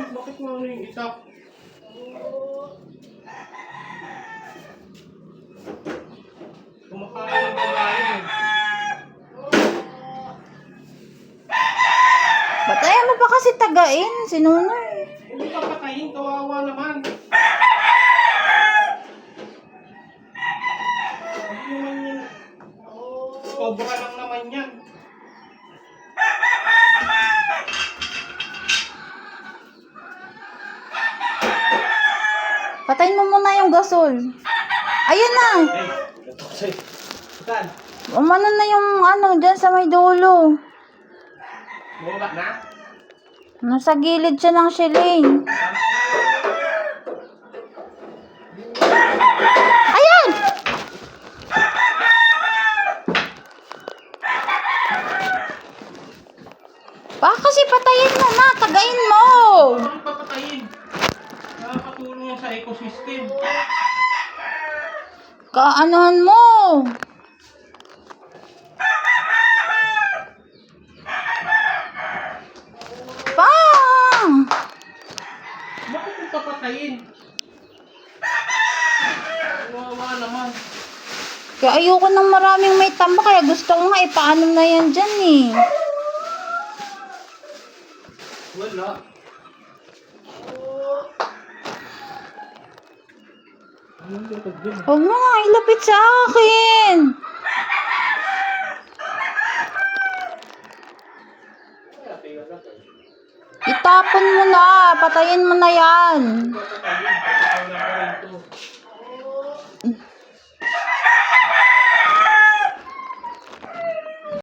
Bakit mo ano yung isa? Kumakain ng babae eh. Ba't ayaw mo pa kasi tagain? Sinunoy. Hindi ka patayin, kawawa naman. Hindi naman yun. Sobra lang naman yan. Patayin mo muna yung gasol. Ayan na. Hey, saan? Umano na yung ano, dyan sa may dulo. Bumaba na? Nasa gilid siya ng shilling. Ayan! Baka kasi patayin mo na, tagain mo. Bakit papatayin? Nakakatulong yan sa ecosystem. Kaanuhan mo. Pang! Bakit mo papatayin? Kawawa naman. Kaya ayoko ng maraming may tamba, kaya gusto ko nga ipaano na yan dyan eh. Wala. Anong lakad dyan? Huwag mo nga ilapit sa akin. Itapon mo na, patayin mo na yan. Papatayin.